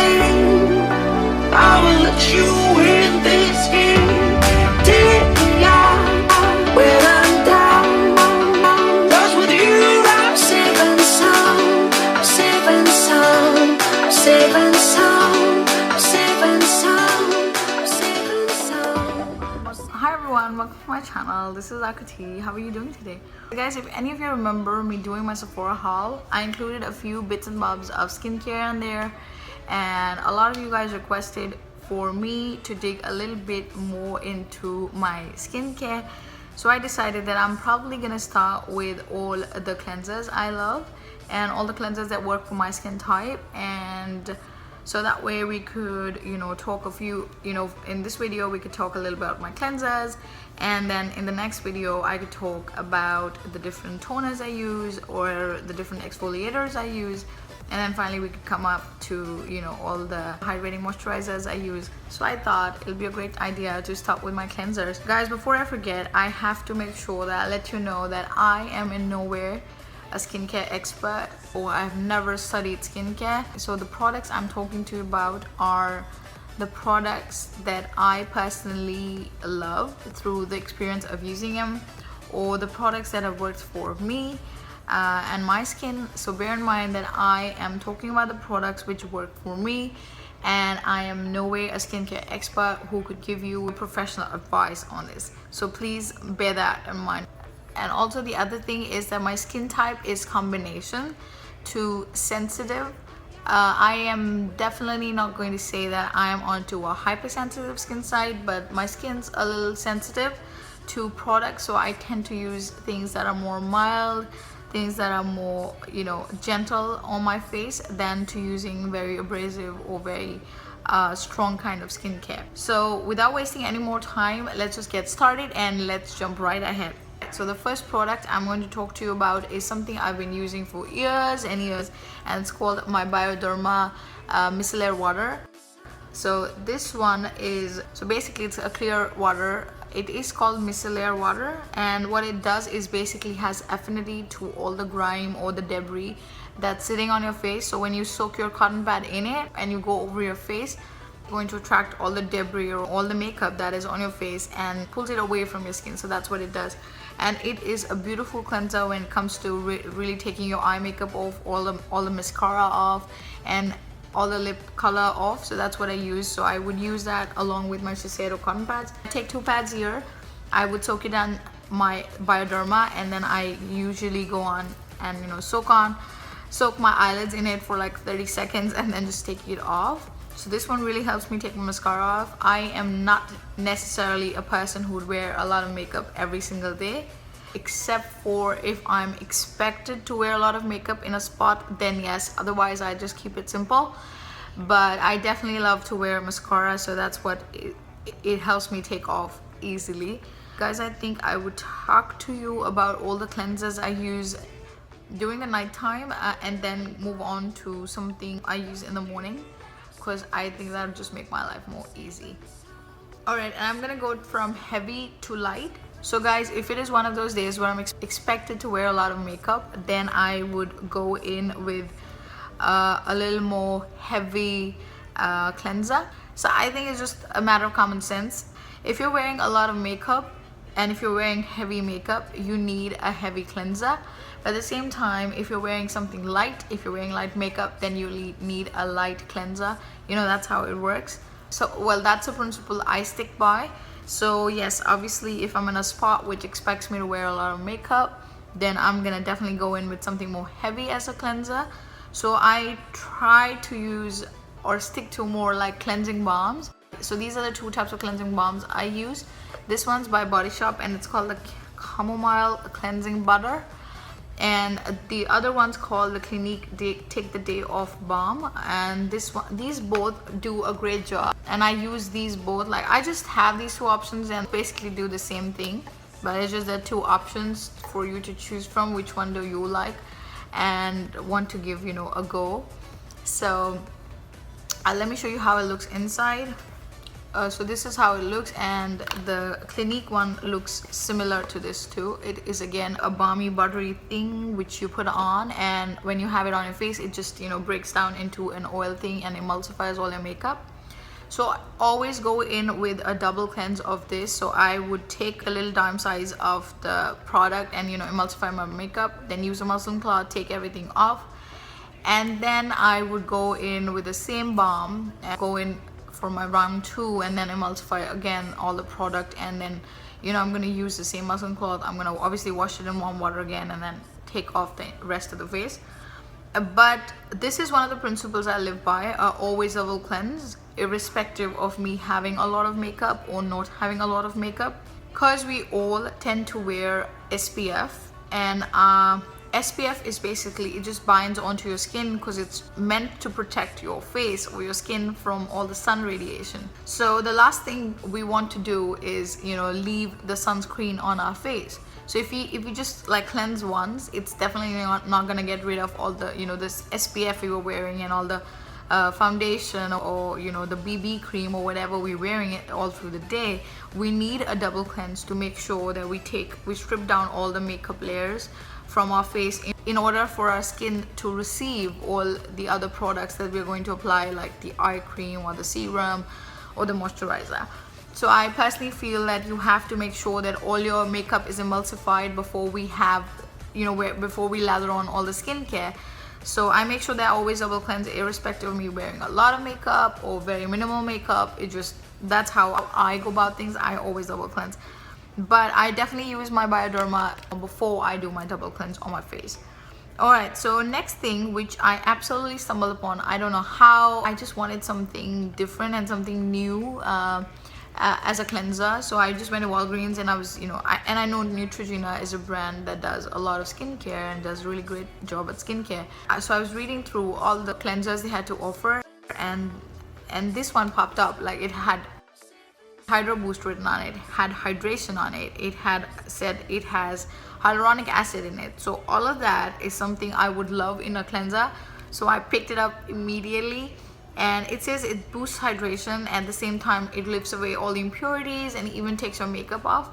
everything. I will let you in this game. Take me out when I'm down. 'Cause with you I'm saving some, I'm saving some, I'm saving some, I'm saving some, I'm saving some. Hi everyone, welcome to my channel. This is Aakritie. How are you doing today? Guys, if any of you remember me doing my Sephora haul, I included a few bits and bobs of skincare in there, and a lot of you guys requested for me to dig a little bit more into my skincare. So I decided that I'm probably gonna start with all the cleansers I love and all the cleansers that work for my skin type, and so that way we could, talk a few, in this video we could talk a little bit about my cleansers, and then in the next video I could talk about the different toners I use or the different exfoliators I use, and then finally we could come up to, all the hydrating moisturizers I use. So I thought it'll be a great idea to start with my cleansers. Guys, before I forget, I have to make sure that I let you know that I am in nowhere a skincare expert, or I've never studied skincare. So the products I'm talking to you about are the products that I personally love through the experience of using them, or the products that have worked for me and my skin. So bear in mind that I am talking about the products which work for me, and I am no way a skincare expert who could give you professional advice on this. So please bear that in mind. And also the other thing is that my skin type is combination to sensitive. I am definitely not going to say that I am onto a hypersensitive skin side, but my skin's a little sensitive to products, so I tend to use things that are more mild, things that are more, gentle on my face than to using very abrasive or very strong kind of skincare. So without wasting any more time, let's just get started and let's jump right ahead. So the first product I'm going to talk to you about is something I've been using for years and years, and it's called my Bioderma micellar water. So this one is, so basically it's a clear water. It is called micellar water, and what it does is basically has affinity to all the grime or the debris that's sitting on your face. So when you soak your cotton pad in it and you go over your face, it's going to attract all the debris or all the makeup that is on your face and pulls it away from your skin. So that's what it does, and it is a beautiful cleanser when it comes to really taking your eye makeup off, all the mascara off, and all the lip color off. So that's what I use. So I would use that along with my Shiseido cotton pads. I take 2 pads here. I would soak it on my Bioderma, and then I usually go on and soak my eyelids in it for like 30 seconds and then just take it off. So this one really helps me take my mascara off. I am not necessarily a person who would wear a lot of makeup every single day, except for if I'm expected to wear a lot of makeup in a spot, then yes. Otherwise I just keep it simple, but I definitely love to wear mascara, so that's what it helps me take off easily. Guys, I think I would talk to you about all the cleansers I use during the nighttime and then move on to something I use in the morning, because I think that would just make my life more easy. Alright, and I'm gonna go from heavy to light. So guys, if it is one of those days where I'm expected to wear a lot of makeup, then I would go in with a little more heavy cleanser. So I think it's just a matter of common sense. If you're wearing a lot of makeup and if you're wearing heavy makeup, you need a heavy cleanser. But at the same time, if you're wearing something light, if you're wearing light makeup, then you need a light cleanser. That's how it works. So, well, that's a principle I stick by. So yes, obviously if I'm in a spot which expects me to wear a lot of makeup, then I'm gonna definitely go in with something more heavy as a cleanser. So I try to use or stick to more like cleansing balms. So these are the 2 types of cleansing balms I use. This one's by Body Shop and it's called the Chamomile Cleansing Butter, and the other one's called the Clinique Take the Day Off Balm, and these both do a great job, and I use these both. Like, I just have these 2 options and basically do the same thing, but it's just that 2 options for you to choose from which one do you like and want to give a go. So let me show you how it looks inside. So this is how it looks, and the Clinique one looks similar to this too. It is again a balmy buttery thing which you put on, and when you have it on your face, it just, you know, breaks down into an oil thing and emulsifies all your makeup. So I always go in with a double cleanse of this. So I would take a little dime size of the product and, you know, emulsify my makeup, then use a muslin cloth, take everything off, and then I would go in with the same balm and go in for my round 2 and then emulsify again all the product, and then, you know, I'm going to use the same muslin cloth. I'm going to obviously wash it in warm water again and then take off the rest of the face. But this is one of the principles I live by, always double cleanse, irrespective of me having a lot of makeup or not having a lot of makeup, because we all tend to wear SPF, and SPF is basically, it just binds onto your skin because it's meant to protect your face or your skin from all the sun radiation. So the last thing we want to do is, you know, leave the sunscreen on our face. So if you just like cleanse once, it's definitely not gonna get rid of all the, you know, this SPF we were wearing and all the foundation or, you know, the BB cream or whatever we're wearing it all through the day. We need a double cleanse to make sure that we strip down all the makeup layers from our face in order for our skin to receive all the other products that we're going to apply, like the eye cream or the serum or the moisturizer. So I personally feel that you have to make sure that all your makeup is emulsified before we have, you know, before we lather on all the skincare. So I make sure that I always double cleanse, irrespective of me wearing a lot of makeup or very minimal makeup. That's how I go about things. I always double cleanse. But I definitely use my Bioderma before I do my double cleanse on my face. Alright, so next thing, which I absolutely stumbled upon, I don't know how, I just wanted something different and something new as a cleanser. So I just went to Walgreens, and I was, you know, I know Neutrogena is a brand that does a lot of skincare and does a really great job at skincare. So I was reading through all the cleansers they had to offer, and this one popped up. Like, it had Hydro Boost written on it, had hydration on it, it had said it has hyaluronic acid in it. So all of that is something I would love in a cleanser. So I picked it up immediately, and it says it boosts hydration, at the same time it lifts away all the impurities and even takes your makeup off.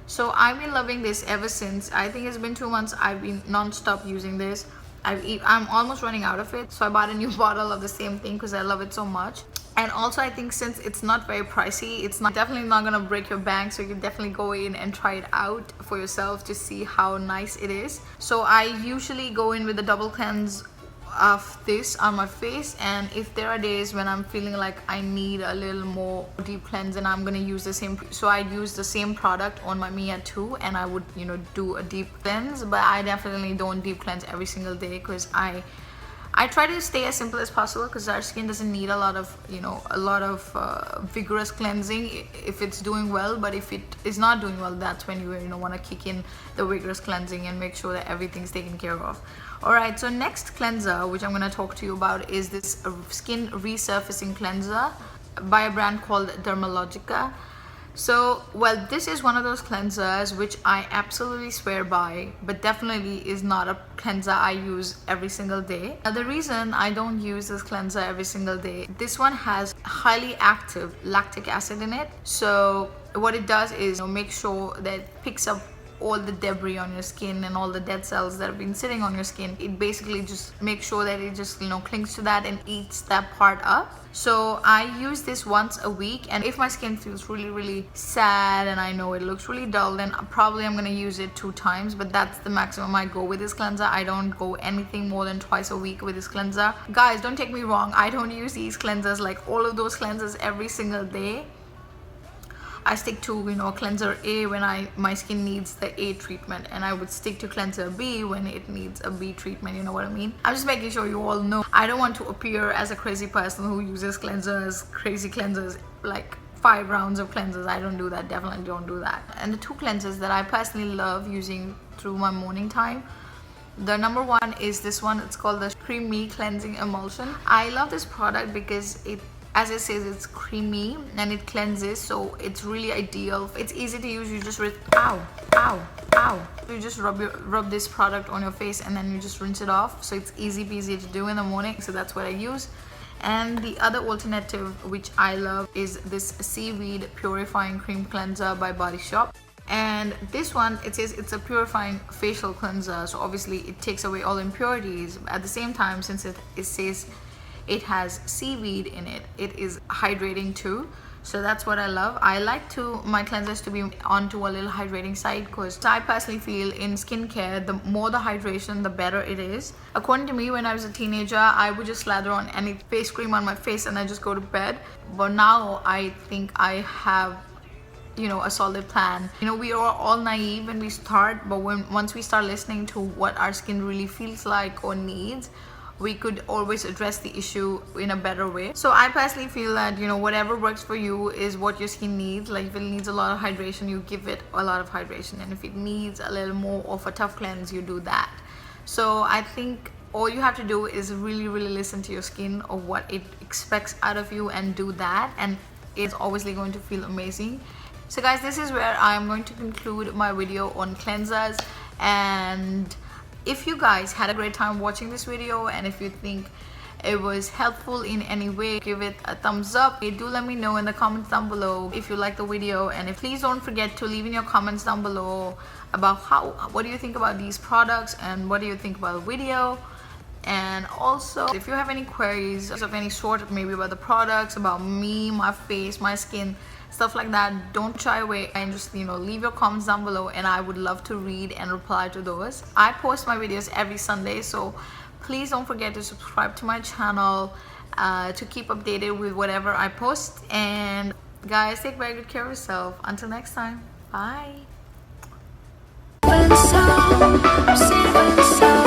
So I've been loving this ever since. I think it's been 2 months I've been non-stop using this. I'm almost running out of it, so I bought a new bottle of the same thing because I love it so much. And also, I think since it's not very pricey, it's definitely not gonna break your bank, so you can definitely go in and try it out for yourself to see how nice it is. So I usually go in with a double cleanse of this on my face, and if there are days when I'm feeling like I need a little more deep cleanse, and I'm gonna use the same, so I use the same product on my Mia too, and I would, you know, do a deep cleanse. But I definitely don't deep cleanse every single day, because I try to stay as simple as possible, because our skin doesn't need a lot of, you know, vigorous cleansing if it's doing well. But if it is not doing well, that's when you know, want to kick in the vigorous cleansing and make sure that everything's taken care of. Alright, so next cleanser which I'm going to talk to you about is this skin resurfacing cleanser by a brand called Dermalogica. So, well, this is one of those cleansers which I absolutely swear by, but definitely is not a cleanser I use every single day. Now, the reason I don't use this cleanser every single day, this one has highly active lactic acid in it. So what it does is, you know, make sure that it picks up all the debris on your skin and all the dead cells that have been sitting on your skin. It basically just makes sure that it just, you know, clings to that and eats that part up. So I use this once a week, and if my skin feels really sad and I know it looks really dull, then probably I'm gonna use it 2 times, but that's the maximum I go with this cleanser. I don't go anything more than twice a week with this cleanser. Guys, don't take me wrong, I don't use these cleansers, like all of those cleansers, every single day. I stick to, you know, cleanser A when my skin needs the A treatment, and I would stick to cleanser B when it needs a B treatment, you know what I mean? I'm just making sure you all know. I don't want to appear as a crazy person who uses crazy cleansers, like 5 rounds of cleansers. I don't do that, definitely don't do that. And the 2 cleansers that I personally love using through my morning time, the number 1 is this one. It's called the Creamy Cleansing Emulsion. I love this product because it, as it says, it's creamy and it cleanses, so it's really ideal. It's easy to use. You just you just rub this product on your face, and then you just rinse it off. So it's easy peasy to do in the morning. So that's what I use. And the other alternative which I love is this seaweed purifying cream cleanser by Body Shop. And this one, it says it's a purifying facial cleanser, so obviously it takes away all impurities. At the same time, since it says it has seaweed in it, it is hydrating too. So that's what I love. I like my cleansers to be onto a little hydrating side, because I personally feel in skincare, the more the hydration, the better it is. According to me, when I was a teenager, I would just slather on any face cream on my face and I just go to bed. But now I think I have, you know, a solid plan. You know, we are all naive when we start, but once we start listening to what our skin really feels like or needs, we could always address the issue in a better way. So I personally feel that, you know, whatever works for you is what your skin needs. Like if it needs a lot of hydration, you give it a lot of hydration, and if it needs a little more of a tough cleanse, you do that. So I think all you have to do is really listen to your skin or what it expects out of you and do that, and it's obviously going to feel amazing. So guys, this is where I'm going to conclude my video on cleansers. And if you guys had a great time watching this video, and if you think it was helpful in any way, give it a thumbs up. Do let me know in the comments down below if you like the video, and please don't forget to leave in your comments down below about what do you think about these products and what do you think about the video. And also, if you have any queries of any sort, maybe about the products, about me, my face, my skin, stuff like that, don't shy away and just, you know, leave your comments down below, and I would love to read and reply to those. I post my videos every Sunday, so please don't forget to subscribe to my channel to keep updated with whatever I post. And guys, take very good care of yourself. Until next time, bye. So